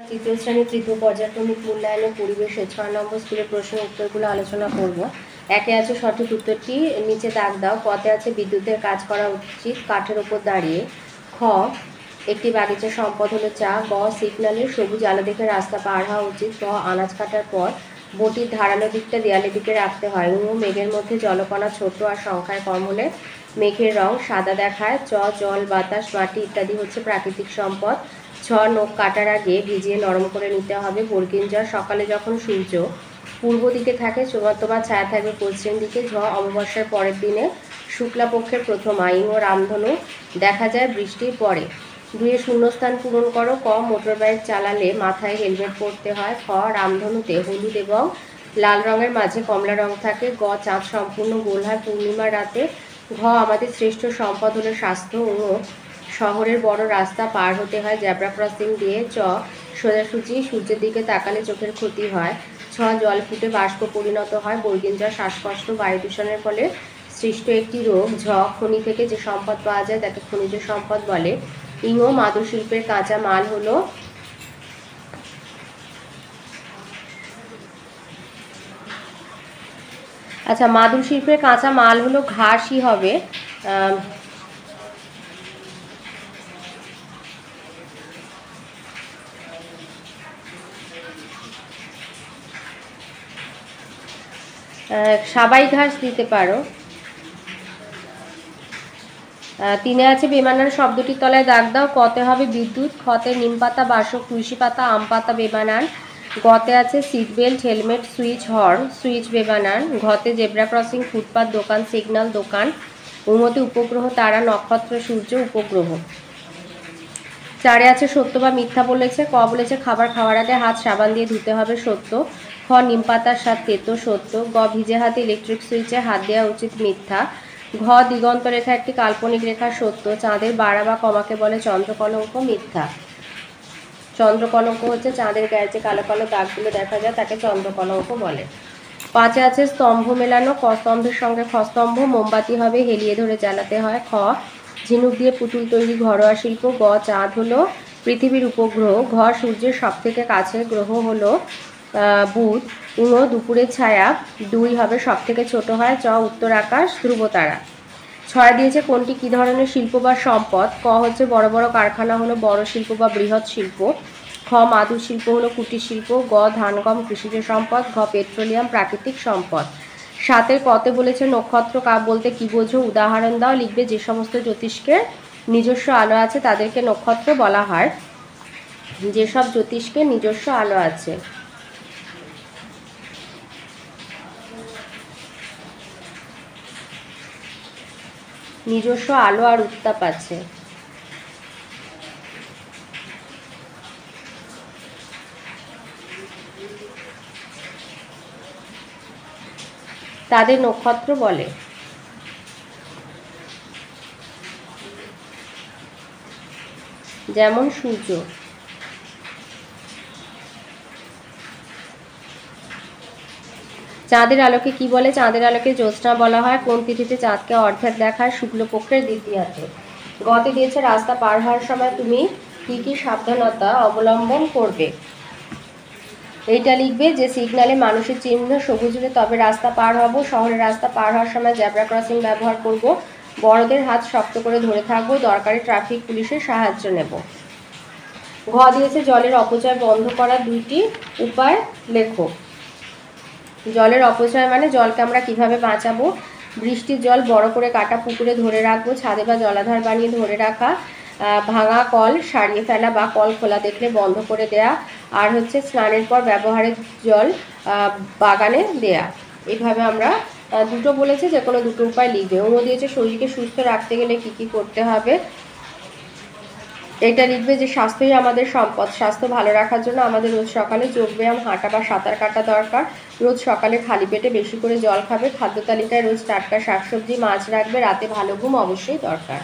তৃতীয় শ্রেণী তৃতীয় পর্যায়ক্রমিক মূল্যায়নের পরিবেশে 6 নম্বর স্কুলের প্রশ্নের উত্তরগুলো আলোচনা করব। একে আছে সঠিক উত্তরটি নিচে দাগ দাও। কতে আছে বিদ্যুতের কাজ করা উচিত কাঠের ওপর দাঁড়িয়ে। খ একটি বাগিচার সম্পদ হলো চা। গ সিগন্যালের সবুজ আলো দেখে রাস্তা পার হওয়া উচিত। গ আনাজ কাটার পর বটির ধারালো দিকটা দেয়ালের দিকে রাখতে হয়। মেঘের মধ্যে জলকণা ছোট আর সংখ্যায় কম হলে মেঘের রং সাদা দেখায়। চ জল বাতাস মাটি ইত্যাদি হচ্ছে প্রাকৃতিক সম্পদ। ছ নখ কাটার আগে ভিজিয়ে নরম করে নিতে হবে। বর্গিন জ সকালে যখন সূর্য পূর্ব দিকে থাকে তোমার ছায়া থাকবে পশ্চিম দিকে। ঝ অমাবস্যার পরের দিনে শুক্লা পক্ষের প্রথম আইন ও রামধনু দেখা যায় বৃষ্টির পরে। দুয়ে শূন্যস্থান পূরণ করো। ক মোটর বাইক চালালে মাথায় হেলমেট পরতে হয়। খ রামধনুতে হলুদ এবং লাল রঙের মাঝে কমলা রং থাকে। গ চাঁদ সম্পূর্ণ গোল হয় পূর্ণিমার রাতে। ঘ আমাদের শ্রেষ্ঠ সম্পদ হলো স্বাস্থ্য। ও শহরের বড় রাস্তা পার হতে হয় জেব্রা ক্রসিং দিয়ে। চ সোজাসুজি সূর্যের দিকে তাকালে চোখের ক্ষতি হয়। ছ জল ফুটে বাষ্প পরিণত হয়। বর্গিন জ শ্বাসকষ্ট বায়ু দূষণের ফলে সৃষ্ট একটি রোগ। ঝ খনি থেকে যে সম্পদ পাওয়া যায় তাকে খনিজ সম্পদ বলে। ইঙো মাদুর শিল্পের কাঁচা মাল হলো মাদুর শিল্পের কাঁচা মাল হলো ঘাসই হবে। সাবাই ঘাস দিতে পারো। তিনে আছে বেমানান শব্দটির তলায় দাগ দাও। কতে হবে বিদ্যুৎ। খতে নিম পাতা বাসক তুলসী পাতা আম পাতা বেমানান। গতে আছে seat belt helmet switch horn switch বেমানান। ঘতে জেব্রা ক্রসিং ফুটপাত দোকান সিগন্যাল দোকান। উমতে উপগ্রহ তারা নক্ষত্র সূর্য উপগ্রহ। চারে আছে সত্য বা মিথ্যা বলেছে। ক বলেছে খাবার খাওয়ার আগে হাত সাবান দিয়ে ধুতে হবে সত্য। খ নিম পাতার স্বাদ তেতো সত্য। গ ভিজে হাতে ইলেকট্রিক সুইচে হাত দেওয়া উচিত মিথ্যা। ঘ দিগন্ত রেখা একটি কাল্পনিক রেখা সত্য। চাঁদের বাড়া বা কমাকে বলে চন্দ্রকলঙ্ক মিথ্যা। চন্দ্রকলঙ্ক হচ্ছে চাঁদের গায়ে যে কালো কালো দাগগুলো দেখা যায় তাকে চন্দ্রকলঙ্ক বলে। পাঁচে আছে স্তম্ভ মেলানো। ক স্তম্ভের সঙ্গে খ স্তম্ভ মোমবাতি হবে হেলিয়ে ধরে জ্বালাতে হয়। খ ঝিনুক দিয়ে পুতুল তৈরি ঘরোয়া শিল্প। গ চাঁদ হলো পৃথিবীর উপগ্রহ। ঘ সূর্যের সব থেকে কাছের গ্রহ হলো বুধ। উঙ দুপুরের ছায়া। দুই হবে সব থেকে ছোট হয়। চ উত্তর আকাশ ধ্রুবতারা। ছয় দিয়েছে কোনটি কী ধরনের শিল্প বা সম্পদ। ক হচ্ছে বড় বড় কারখানা হলো বড় শিল্প বা বৃহৎ শিল্প। খ মাদুর শিল্প হলো কুটির শিল্প। গ ধান গম কৃষিজ সম্পদ। ঘ পেট্রোলিয়াম প্রাকৃতিক সম্পদ। সাতের কতে বলেছে নক্ষত্র বলতে কি বোঝো উদাহরণ দাও। লিখবে যে সমস্ত জ্যোতিষ্কের নিজস্ব আলো আছে তাদেরকে নক্ষত্র বলা হয়। যেসব জ্যোতিষ্কের নিজস্ব আলো আছে। নিজস্ব আলো আর উত্তাপ আছে তাদের নক্ষত্র বলে। যেমন সূর্য। চাঁদের আলোকে কি বলে। চাঁদের আলোকে জ্যোৎস্না বলা হয়। কোন তিথিতে চাঁদকে অর্ধেক দেখায়। শুক্লপক্ষের দ্বিতীয়াতে। গতে দিয়েছে রাস্তা পার হওয়ার সময় তুমি কি কি সাবধানতা অবলম্বন করবে। এইটা লিখবে যে সিগন্যালে মানুষের চিহ্ন সবুজ হলে তবে রাস্তা পার হব। শহরের রাস্তা পার হওয়ার সময় জেব্রা ক্রসিং ব্যবহার করব। বড়দের হাত শক্ত করে ধরে থাকবো। দরকারি ট্রাফিক পুলিশের সাহায্য নেব। ঘ দিয়েছে জলের অপচয় বন্ধ করার 2টি উপায় লেখো। জলের অপচয় মানে জলকে আমরা কিভাবে বাঁচাবো। বৃষ্টির জল বড় করে কাটা পুকুরে ধরে রাখবো। ছাদে বা জলাধার বানিয়ে ধরে রাখা। ভাঙা কল সারিয়ে ফেলা বা কল খোলা দেখলে বন্ধ করে দেয়া। আর হচ্ছে স্নানের পর ব্যবহারের জল বাগানে দেয়া। এইভাবে আমরা দুটো বলেছে যে কোনো দুটো উপায় লিখবে। অন্য দিয়েছে শরীরকে সুস্থ রাখতে গেলে কি কি করতে হবে। এটা লিখবে যে স্বাস্থ্যই আমাদের সম্পদ। স্বাস্থ্য ভালো রাখার জন্য আমাদের রোজ সকালে যোগব্যায়াম হাঁটা বা সাঁতার কাটা দরকার। রোজ সকালে খালি পেটে বেশি করে জল খাবে। খাদ্য তালিকায় রোজ টাটকা শাকসবজি মাছ রাখবে। রাতে ভালো ঘুম অবশ্যই দরকার।